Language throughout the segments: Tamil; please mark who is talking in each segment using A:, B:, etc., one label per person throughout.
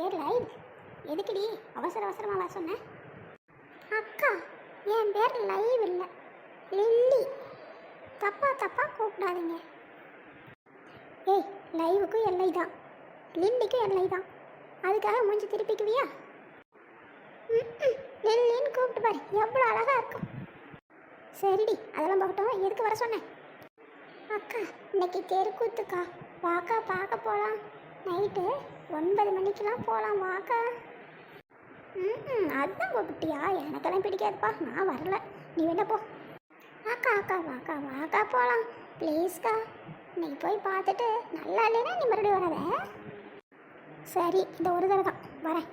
A: லைவ் எதுக்குடி அவசர அவசரமாக வர சொன்னேன்? அக்கா, என் பேர் லைவ் இல்லை, லில்லி. தப்பாக கூப்பிடாதீங்க. ஏய், லைவுக்கும் எல்லை தான், லில்லிக்கும் எல்லை தான். அதுக்காக மூஞ்சி திருப்பிக்குவியா? லில்லின்னு கூப்பிட்டு பாரு, எவ்வளோ அழகாக இருக்கும். சரிடி, அதெல்லாம் பார்க்கட்டும். எதுக்கு வர சொன்னேன்? அக்கா, இன்னைக்கு தெருக்கூத்துக்கா, வாக்கா பார்க்க போகலாம். நைட்டு 9 மணிக்கெலாம் போகலாம், வாக்கா. அதுதான் கூப்பிட்டியா? எனக்கெல்லாம் பிடிக்காதுப்பா, நான் வரல. நீ வேணா போ. அக்கா வாக்கா போகலாம் ப்ளீஸ்க்கா. இன்னைக்கு போய் பார்த்துட்டு நல்லா இல்லைன்னா நீ மறுபடியும் வராத. சரி, இந்த ஒரு தடவை தான் வரேன்.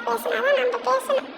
A: பேசினாதான் நம்ம பேசணும்.